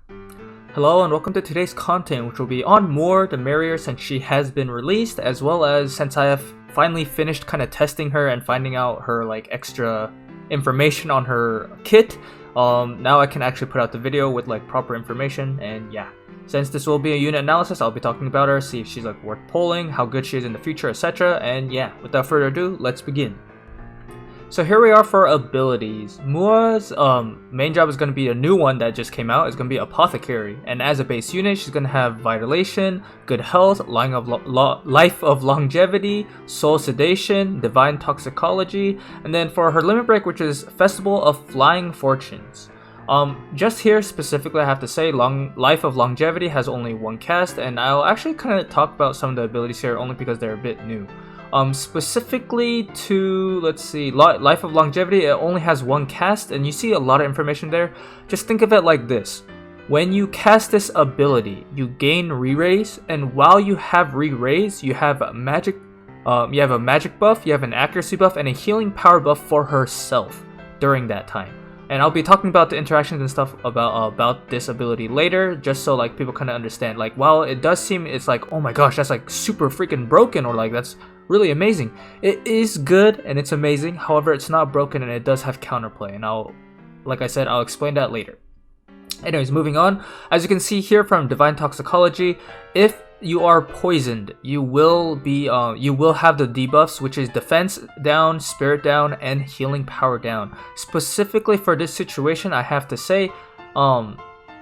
Hello and welcome to today's content, which will be on more the Merrier since she has been released, as well as since I have finally finished kind of testing her and finding out her like extra information on her kit. Now I can actually put out the video with like proper information, and yeah. Since this will be a unit analysis, I'll be talking about her, see if she's like worth pulling, how good she is in the future, etc. And yeah, without further ado, let's begin. So here we are for abilities. Mua's main job is going to be a new one that just came out. It's going to be Apothecary, and as a base unit, she's going to have Vitalation, Good Health, Life of Longevity, Soul Sedation, Divine Toxicology, and then for her limit break, which is Festival of Flying Fortunes. Just here specifically, I have to say, Life of Longevity has only one cast, and I'll actually kind of talk about some of the abilities here only because they're a bit new. Specifically to, let's see, Life of Longevity, it only has one cast, and you see a lot of information there. Just think of it like this. When you cast this ability, you gain re-raise, and while you have re-raise, you have a magic buff, you have an accuracy buff, and a healing power buff for herself during that time. And I'll be talking about the interactions and stuff about this ability later, just so like people kind of understand. Like, while it does seem it's like, oh my gosh, that's like super freaking broken, or like that's really amazing. It is good and it's amazing. However, it's not broken and it does have counterplay. And like I said, I'll explain that later. Anyways, moving on. As you can see here from Divine Toxicology, if you are poisoned, you will have the debuffs, which is defense down, spirit down, and healing power down. Specifically for this situation, I have to say,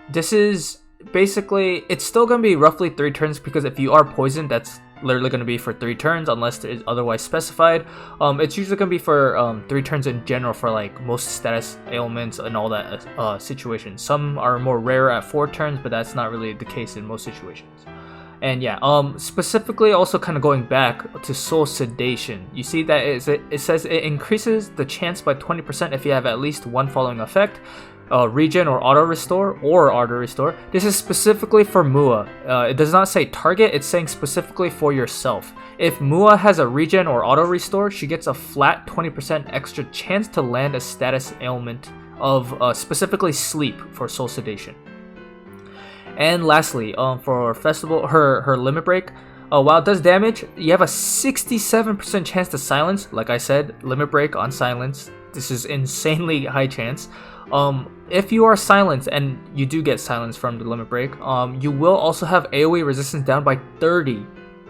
this is basically, it's still gonna be roughly 3 turns, because if you are poisoned, that's literally going to be for 3 turns unless it is otherwise specified. It's usually going to be for 3 turns in general for like most status ailments and all that situations. Some are more rare at 4 turns, but that's not really the case in most situations. And yeah, specifically also kind of going back to Soul Sedation, you see that it says it increases the chance by 20% if you have at least one following effect: regen or auto restore. This is specifically for Mua. It does not say target, it's saying specifically for yourself. If Mua has a regen or auto restore, she gets a flat 20% extra chance to land a status ailment of specifically sleep for Soul Sedation. And lastly, for Festival, her limit break, while it does damage, you have a 67% chance to silence. Like I said, limit break on silence. This is insanely high chance. If you are silenced, and you do get silenced from the limit break, you will also have AoE resistance down by 30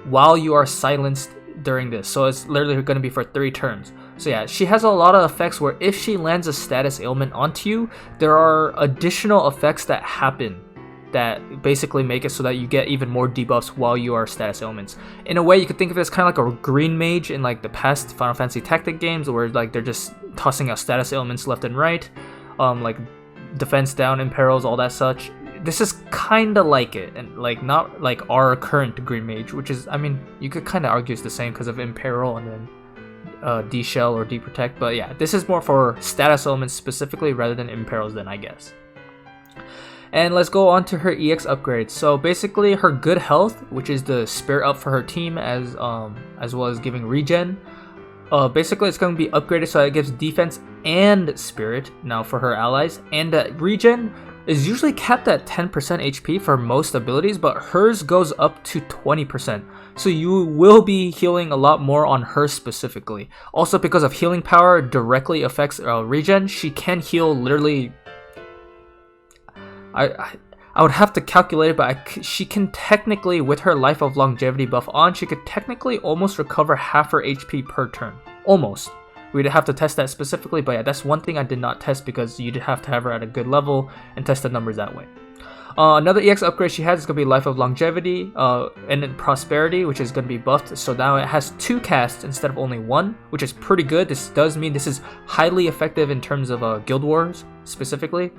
while you are silenced during this. So it's literally going to be for 3 turns. So yeah, she has a lot of effects where if she lands a status ailment onto you, there are additional effects that happen that basically make it so that you get even more debuffs while you are status ailments. In a way, you could think of it as kind of like a green mage in like the past Final Fantasy Tactic games, where like they're just tossing out status ailments left and right, like defense down, imperils, all that such. This is kind of like it, and like not like our current green mage, which is, I mean, you could kind of argue it's the same because of imperil and then D-shell or D-protect, but yeah, this is more for status elements specifically rather than imperils then, I guess. And let's go on to her EX upgrades. So basically her good health, which is the spirit up for her team, as well as giving regen. Basically it's going to be upgraded so it gives defense and spirit now for her allies. And regen is usually capped at 10% HP for most abilities, but hers goes up to 20%. So you will be healing a lot more on her specifically. Also, because of healing power directly affects regen, she can heal literally, I would have to calculate it, but she can technically, with her Life of Longevity buff on, she could technically almost recover half her HP per turn. Almost. We'd have to test that specifically, but yeah, that's one thing I did not test because you'd have to have her at a good level and test the numbers that way. Another EX upgrade she has is going to be Life of Longevity and then Prosperity, which is going to be buffed. So now it has 2 casts instead of only 1, which is pretty good. This does mean this is highly effective in terms of Guild Wars specifically.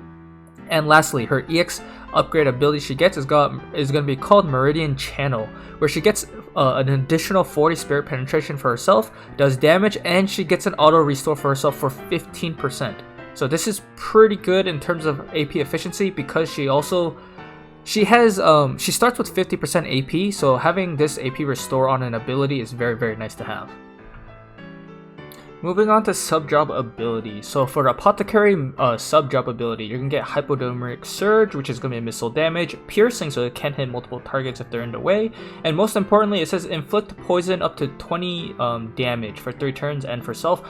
And lastly, her EX upgrade ability she gets is going to be called Meridian Channel, where she gets an additional 40 spirit penetration for herself, does damage, and she gets an auto restore for herself for 15%. So this is pretty good in terms of AP efficiency, because she starts with 50% AP, so having this AP restore on an ability is very, very nice to have. Moving on to sub-job ability. So for the Apothecary sub-job ability, you're going to get Hypodermic Surge, which is going to be a missile damage, Piercing, so it can hit multiple targets if they're in the way, and most importantly, it says Inflict Poison up to 20 damage for 3 turns and for self.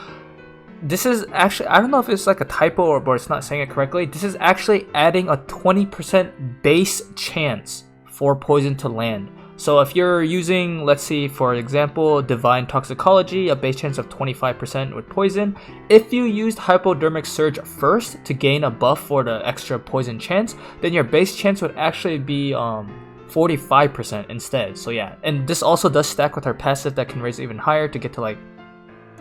This is actually, I don't know if it's like a typo or it's not saying it correctly, this is actually adding a 20% base chance for poison to land. So if you're using, let's see, for example, Divine Toxicology, a base chance of 25% with poison, if you used Hypodermic Surge first to gain a buff for the extra poison chance, then your base chance would actually be 45% instead. So yeah, and this also does stack with her passive that can raise it even higher to get to like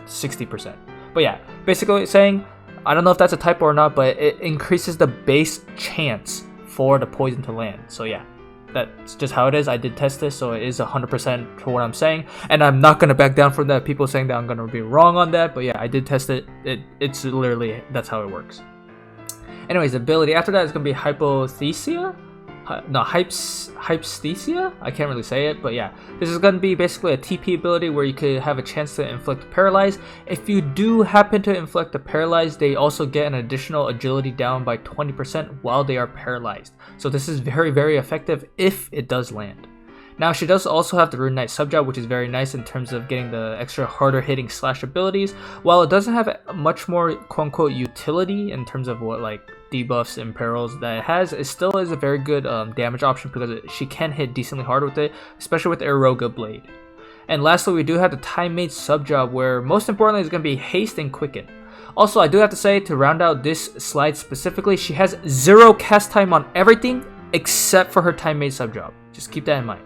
60%. But yeah, basically saying, I don't know if that's a typo or not, but it increases the base chance for the poison to land. So yeah, that's just how it is. I did test this, so it is 100% for what I'm saying, and I'm not gonna back down from that. People saying that I'm gonna be wrong on that, but yeah, I did test it. It's literally, that's how it works. Anyways, ability after that is gonna be Hypothesia. No, Hypesthesia? I can't really say it, but yeah. This is going to be basically a TP ability where you could have a chance to inflict Paralyze. If you do happen to inflict a Paralyze, they also get an additional agility down by 20% while they are paralyzed. So this is very, very effective if it does land. Now, she does also have the Rune Knight subjob, which is very nice in terms of getting the extra harder hitting slash abilities. While it doesn't have much more quote-unquote utility in terms of what like debuffs and perils that it has, it still is a very good damage option because she can hit decently hard with it, especially with Eroga Blade. And lastly, we do have the Time Mate subjob, where most importantly is going to be Haste and Quicken. Also, I do have to say, to round out this slide specifically, she has 0 cast time on everything except for her Time Mate subjob. Just keep that in mind.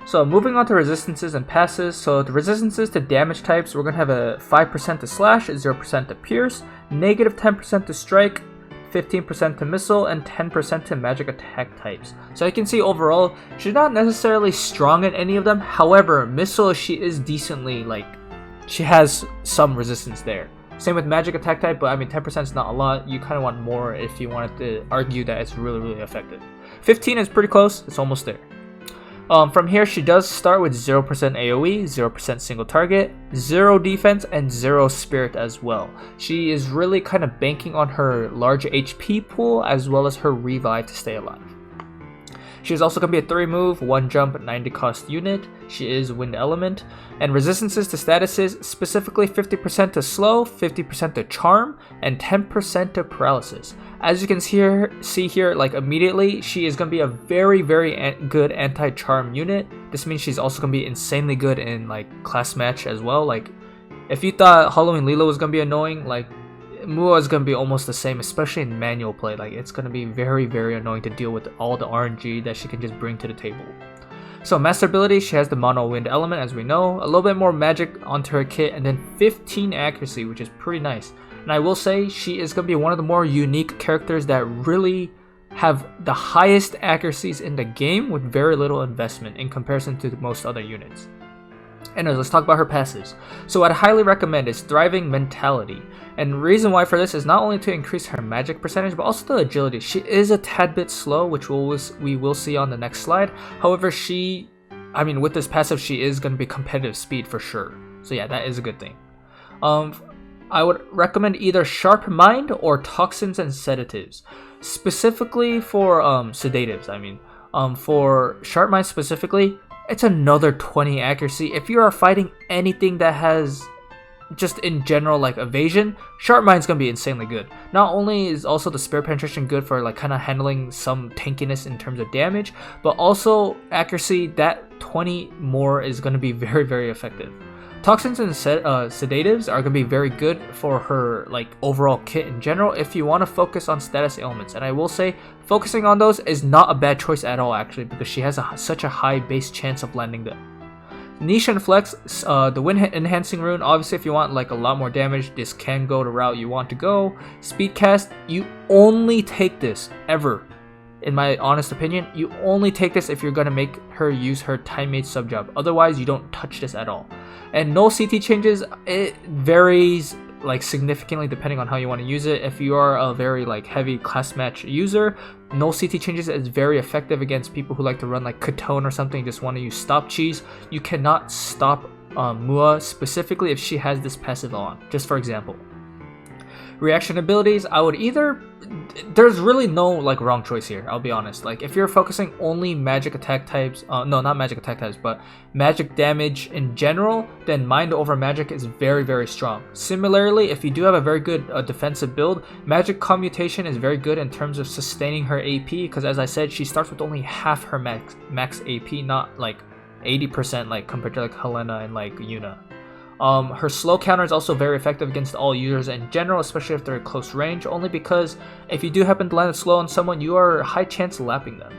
So moving on to resistances and passes. So the resistances to damage types, we're going to have a 5% to slash, 0% to pierce, negative 10% to strike, 15% to missile, and 10% to magic attack types. So you can see overall, she's not necessarily strong in any of them. However, missile, she is decently, like, she has some resistance there. Same with magic attack type, but I mean 10% is not a lot. You kind of want more if you wanted to argue that it's really, really effective. 15 is pretty close, it's almost there. From here, she does start with 0% AoE, 0% single target, 0 defense, and 0 spirit as well. She is really kind of banking on her large HP pool as well as her revive to stay alive. She is also going to be a 3 move, 1 jump, 90 cost unit. She is wind element. And resistances to statuses, specifically 50% to slow, 50% to charm, and 10% to paralysis. As you can see here, like immediately, she is going to be a very, very good anti-charm unit. This means she's also going to be insanely good in like class match as well. Like, if you thought Halloween Lila was going to be annoying, like Mua is going to be almost the same, especially in manual play. Like, it's going to be very, very annoying to deal with all the RNG that she can just bring to the table. So master ability, she has the mono wind element, as we know, a little bit more magic onto her kit, and then 15 accuracy, which is pretty nice. And I will say she is going to be one of the more unique characters that really have the highest accuracies in the game with very little investment in comparison to most other units. Anyways, let's talk about her passives. So what I highly recommend is Thriving Mentality. And the reason why for this is not only to increase her magic percentage, but also the agility. She is a tad bit slow, which we will see on the next slide. However, with this passive, she is going to be competitive speed for sure. So yeah, that is a good thing. I would recommend either Sharp Mind or Toxins and Sedatives. Specifically for sedatives, for Sharp Mind specifically, it's another 20 accuracy. If you are fighting anything that has just in general like evasion, Sharp Mind's gonna be insanely good. Not only is also the Spirit Penetration good for like kind of handling some tankiness in terms of damage, but also accuracy, that 20 more is gonna be very, very effective. Toxins and sedatives are going to be very good for her like overall kit in general if you want to focus on status ailments. And I will say focusing on those is not a bad choice at all actually, because she has such a high base chance of landing them. Niche and Flex, the wind enhancing rune, obviously if you want like a lot more damage, this can go the route you want to go. Speed cast, you only take this ever. In my honest opinion, you only take this if you're going to make her use her Time Mate subjob. Otherwise, you don't touch this at all. And no CT changes, it varies like significantly depending on how you want to use it. If you are a very like heavy class match user, no CT changes is very effective against people who like to run like Katone or something, just want to use stop cheese. You cannot stop Mua, specifically if she has this passive on, just for example. Reaction abilities, I would either... There's really no like wrong choice here, I'll be honest. Like if you're focusing only magic attack types, no, not magic attack types, but magic damage in general, then mind over magic is very, very strong. Similarly, if you do have a very good defensive build, magic commutation is very good in terms of sustaining her AP, because as I said, she starts with only half her max AP, not like 80% like compared to like Helena and like Yuna. Her slow counter is also very effective against all users in general, especially if they're at close range, only because if you do happen to land a slow on someone, you are a high chance of lapping them.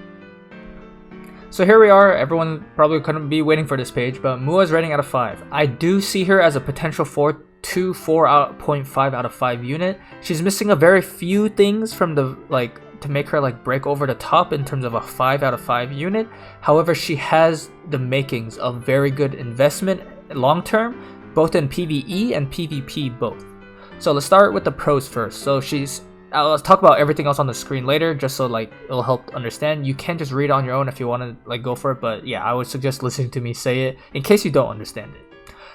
So here we are. Everyone probably couldn't be waiting for this page, but Mua is rating out of 5. I do see her as a potential 4.5 out of 5 unit. She's missing a very few things from the to make her like break over the top in terms of a 5 out of 5 unit. However, she has the makings of very good investment long term, both in PvE and PvP both. So let's start with the pros first. So I'll talk about everything else on the screen later, just so like it'll help understand. You can just read it on your own if you want to like go for it, but yeah, I would suggest listening to me say it in case you don't understand it.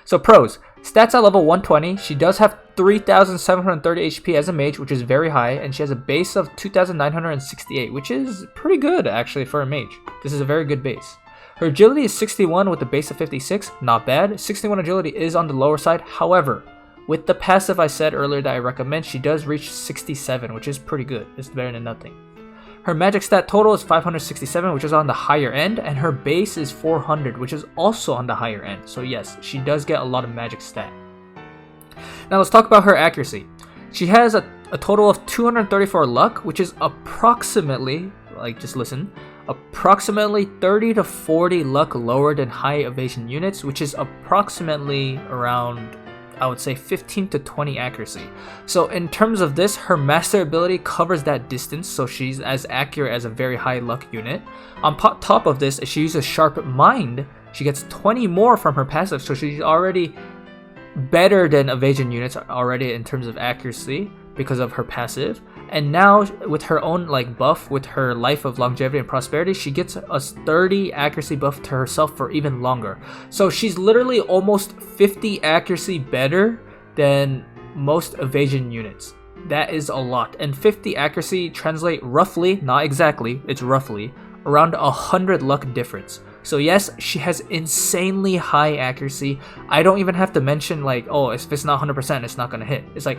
So pros, stats at level 120. She does have 3,730 HP as a mage, which is very high, and she has a base of 2,968, which is pretty good actually for a mage. This is a very good base. Her agility is 61 with a base of 56, not bad. 61 agility is on the lower side, however, with the passive I said earlier that I recommend, she does reach 67, which is pretty good. It's better than nothing. Her magic stat total is 567, which is on the higher end, and her base is 400, which is also on the higher end. So yes, she does get a lot of magic stat. Now let's talk about her accuracy. She has a total of 234 luck, which is approximately, like just listen, approximately 30 to 40 luck lower than high evasion units, which is approximately around, I would say, 15 to 20 accuracy. So in terms of this, her master ability covers that distance, so she's as accurate as a very high luck unit. On top of this, if she uses sharp mind, she gets 20 more from her passive, so she's already better than evasion units already in terms of accuracy because of her passive. And now with her own like buff, with her life of longevity and prosperity, she gets a 30 accuracy buff to herself for even longer. So she's literally almost 50 accuracy better than most evasion units. That is a lot. And 50 accuracy translate roughly, not exactly, it's roughly around 100 luck difference. So yes, she has insanely high accuracy. I don't even have to mention like, oh, if it's not 100%, it's not gonna hit. It's like,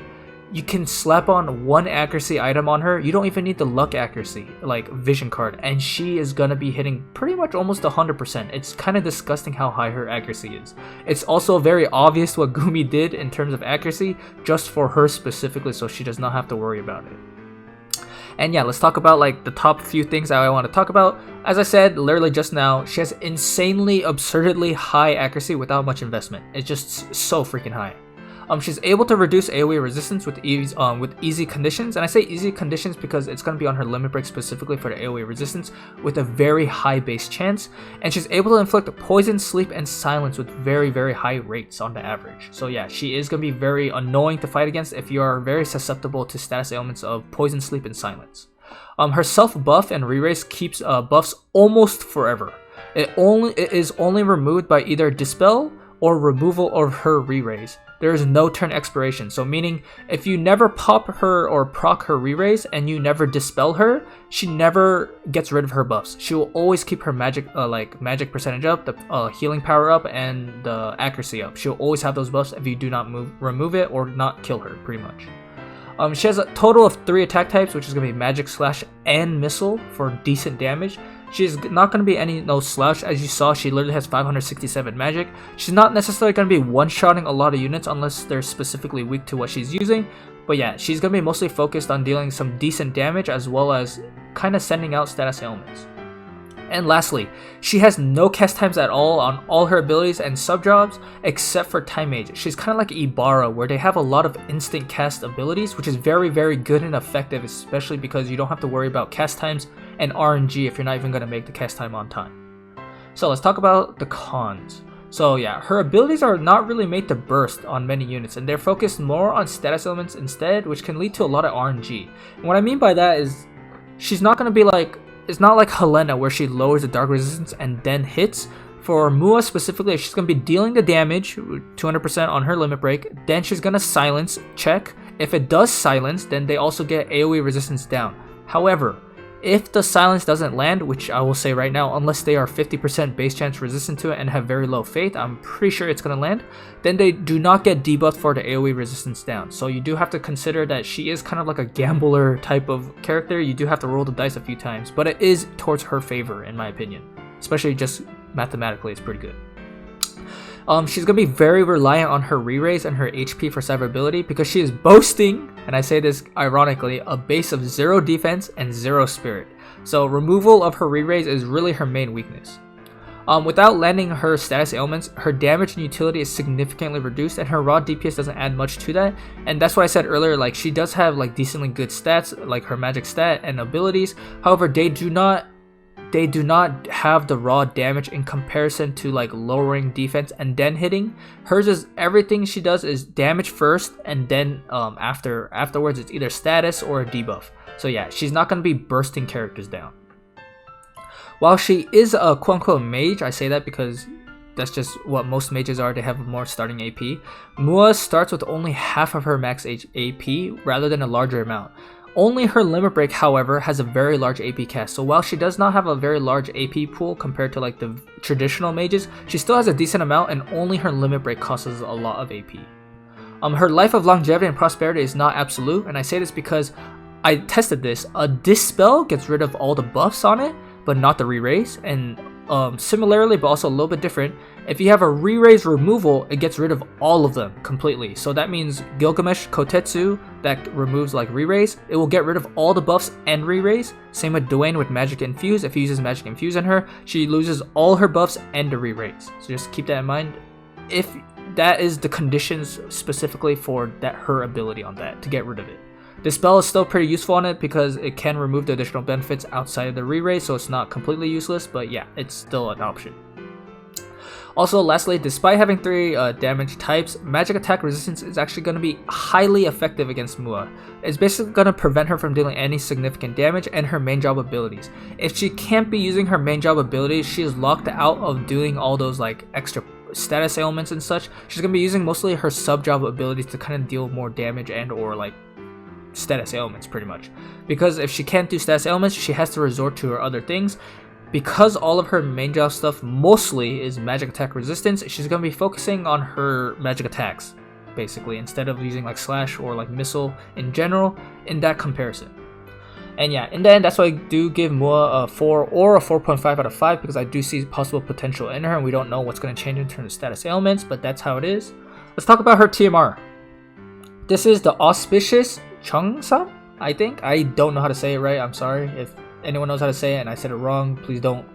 you can slap on one accuracy item on her. You don't even need the luck accuracy, like vision card, and she is gonna be hitting pretty much almost 100%. It's kind of disgusting how high her accuracy is. It's also very obvious what Gumi did in terms of accuracy just for her specifically, so she does not have to worry about it. And yeah, let's talk about like the top few things that I want to talk about. As I said literally just now, she has insanely, absurdly high accuracy without much investment. It's just so freaking high. She's able to reduce AoE resistance with easy conditions, and I say easy conditions because it's going to be on her limit break specifically for the AoE resistance with a very high base chance, and she's able to inflict poison, sleep, and silence with very, very high rates on the average. So yeah, she is going to be very annoying to fight against if you are very susceptible to status ailments of poison, sleep, and silence. Her self buff and re-raise keeps buffs almost forever. It is only removed by either dispel or removal of her re-raise. There is no turn expiration, so meaning if you never pop her or proc her re-raise and you never dispel her, she never gets rid of her buffs. She will always keep her magic magic percentage up, the healing power up, and the accuracy up. She'll always have those buffs if you do not remove it or not kill her, pretty much. She has a total of 3 attack types, which is going to be magic, slash, and missile for decent damage. She's not going to be no slouch. As you saw, she literally has 567 magic. She's not necessarily going to be one-shotting a lot of units unless they're specifically weak to what she's using. But yeah, she's going to be mostly focused on dealing some decent damage as well as kind of sending out status ailments. And lastly, she has no cast times at all on all her abilities and sub-jobs except for Time Mage. She's kind of like Ibarra, where they have a lot of instant cast abilities, which is very, very good and effective, especially because you don't have to worry about cast times and RNG if you're not even going to make the cast time on time. So let's talk about the cons. So yeah, her abilities are not really made to burst on many units, and they're focused more on status elements instead, which can lead to a lot of RNG. And what I mean by that is, she's not going to be like, it's not like Helena where she lowers the dark resistance and then hits. For Mua specifically, she's going to be dealing the damage, 200% on her limit break. Then she's going to silence, check. If it does silence, then they also get AoE resistance down. However, if the silence doesn't land, which I will say right now, unless they are 50% base chance resistant to it and have very low faith, I'm pretty sure it's going to land, then they do not get debuffed for the AoE resistance down. So you do have to consider that she is kind of like a gambler type of character. You do have to roll the dice a few times, but it is towards her favor in my opinion. Especially just mathematically, it's pretty good. She's going to be very reliant on her re-raise and her HP for survivability because she is boasting, and I say this ironically, a base of 0 defense and 0 spirit. So removal of her re-raise is really her main weakness. Without landing her status ailments, her damage and utility is significantly reduced, and her raw DPS doesn't add much to that. And that's why I said earlier, like, she does have like decently good stats, like her magic stat and abilities. However, they do not have the raw damage in comparison to like lowering defense and then hitting. Hers is everything she does is damage first, and then afterwards it's either status or a debuff. So yeah, she's not going to be bursting characters down. While she is a quote-unquote mage, I say that because that's just what most mages are. They have more starting AP. Mua starts with only half of her max AP rather than a larger amount. Only her limit break, however, has a very large AP cast. So while she does not have a very large AP pool compared to like the traditional mages, she still has a decent amount, and only her limit break costs a lot of AP. Her life of longevity and prosperity is not absolute, and I say this because I tested this. A dispel gets rid of all the buffs on it, but not the re-raise. And similarly, but also a little bit different, if you have a re-raise removal, it gets rid of all of them completely. So that means Gilgamesh Kotetsu, that removes like re-raise, it will get rid of all the buffs and re-raise. Same with Dwayne with Magic Infuse. If he uses Magic Infuse on her, she loses all her buffs and the re-raise. So just keep that in mind. If that is the conditions specifically for that her ability on that, to get rid of it. The spell is still pretty useful on it because it can remove the additional benefits outside of the re-raise, so it's not completely useless, but yeah, it's still an option. Also, lastly, despite having 3 damage types, magic attack resistance is actually going to be highly effective against Mua. It's basically going to prevent her from dealing any significant damage and her main job abilities. If she can't be using her main job abilities, she is locked out of doing all those like extra status ailments and such. She's going to be using mostly her sub job abilities to kind of deal more damage and or like status ailments pretty much. Because if she can't do status ailments, she has to resort to her other things. Because all of her main job stuff mostly is magic attack resistance, she's going to be focusing on her magic attacks basically, instead of using like slash or like missile in general in that comparison. And yeah, in the end, that's why I do give Mua a 4 or a 4.5 out of 5, because I do see possible potential in her, and we don't know what's going to change in terms of status ailments, but that's how it is. Let's talk about her TMR. This is the Auspicious Cheongsam, I think. I don't know how to say it right. I'm sorry if anyone knows how to say it and I said it wrong. Please don't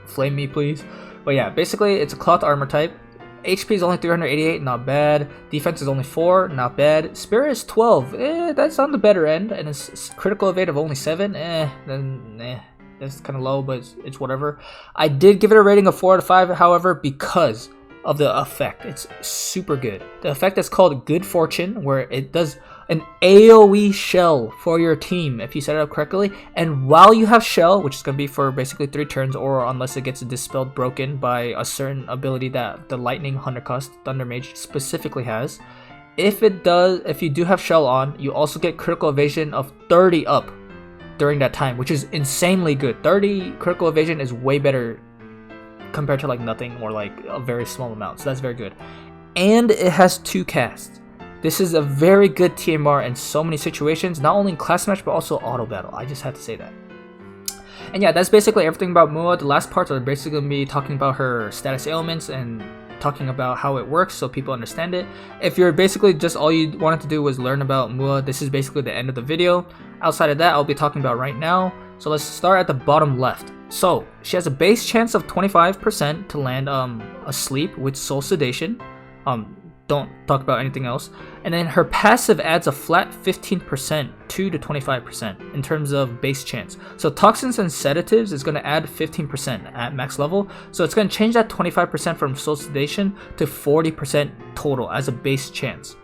flame me, please. But yeah, basically it's a cloth armor type. HP is only 388, not bad. Defense is only 4, not bad. Spirit is 12, that's on the better end. And it's critical evade of only 7, that's kind of low, but it's whatever. I did give it a rating of 4 out of 5, however, because of the effect. It's super good. The effect is called Good Fortune, where it does an AoE shell for your team if you set it up correctly, and while you have shell, which is going to be for basically 3 turns, or unless it gets dispelled broken by a certain ability that the Lightning Hunter Cost Thunder Mage specifically has, if you do have shell on, you also get critical evasion of 30 up during that time, which is insanely good. 30 critical evasion is way better compared to like nothing or like a very small amount, so that's very good. And it has 2 casts. This is a very good TMR in so many situations, not only in class match but also auto battle. I just had to say that. And yeah, that's basically everything about Mua. The last parts are basically going to be talking about her status ailments and talking about how it works so people understand it. If you're basically just all you wanted to do was learn about Mua, this is basically the end of the video. Outside of that, I'll be talking about right now. So let's start at the bottom left. So she has a base chance of 25% to land asleep with soul sedation. Don't talk about anything else. And then her passive adds a flat 15% to the 25% in terms of base chance. So toxins and sedatives is going to add 15% at max level. So it's going to change that 25% from soul sedation to 40% total as a base chance.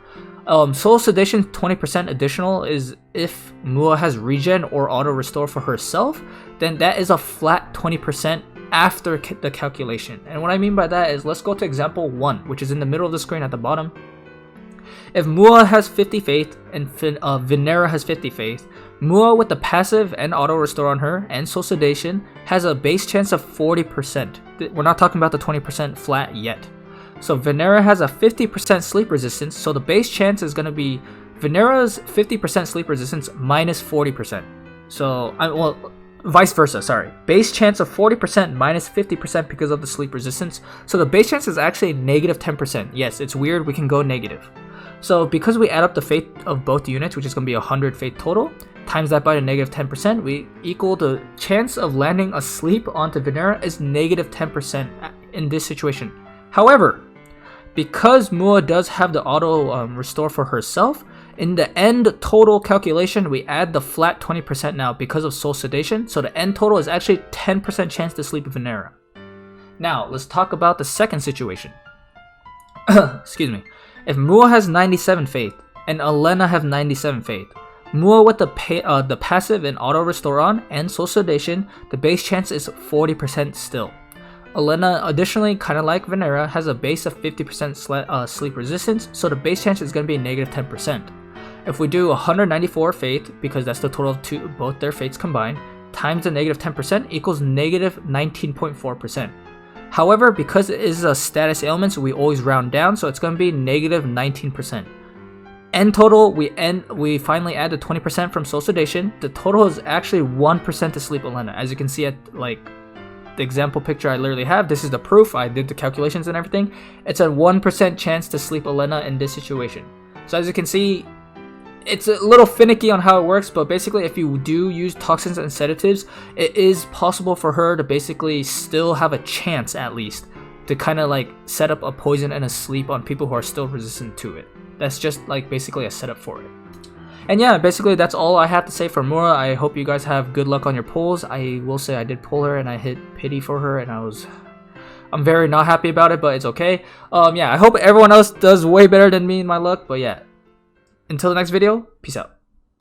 Soul sedation 20% additional is if Mua has regen or auto restore for herself, then that is a flat 20% after the calculation. And what I mean by that is, let's go to example 1, which is in the middle of the screen at the bottom. If Mua has 50 faith and Venera has 50 faith, Mua with the passive and auto restore on her and soul sedation has a base chance of 40%. We're not talking about the 20% flat yet. So Venera has a 50% sleep resistance, so the base chance is going to be Venera's 50% sleep resistance minus 40%. So, well, vice versa, sorry. Base chance of 40% minus 50% because of the sleep resistance. So the base chance is actually negative 10%. Yes, it's weird, we can go negative. So because we add up the faith of both units, which is going to be 100 faith total, times that by the negative 10%, we equal the chance of landing asleep onto Venera is negative 10% in this situation. However, because Mua does have the auto restore for herself, in the end total calculation, we add the flat 20% now because of soul sedation, so the end total is actually 10% chance to sleep with Venera. Now, let's talk about the second situation. Excuse me. If Mua has 97 faith and Elena have 97 faith, Mua with the passive and auto restore on and soul sedation, the base chance is 40% still. Elena, additionally, kind of like Venera, has a base of 50% sleep resistance, so the base chance is going to be negative 10%. If we do 194 faith, because that's the total of both their faiths combined, times the negative 10% equals negative 19.4%. However, because it is a status ailment, so we always round down, so it's going to be negative 19%. End total, we finally add the 20% from soul sedation. The total is actually 1% to sleep Elena. As you can see at like the example picture I literally have, this is the proof. I did the calculations and everything. It's a 1% chance to sleep Elena in this situation. So as you can see, it's a little finicky on how it works, but basically if you do use toxins and sedatives, it is possible for her to basically still have a chance, at least, to kind of like set up a poison and a sleep on people who are still resistant to it. That's just like basically a setup for it. And yeah, basically that's all I have to say for Mura. I hope you guys have good luck on your pulls. I will say I did pull her and I hit pity for her, and I'm very not happy about it, but it's okay. Yeah, I hope everyone else does way better than me in my luck, but yeah. Until the next video, peace out.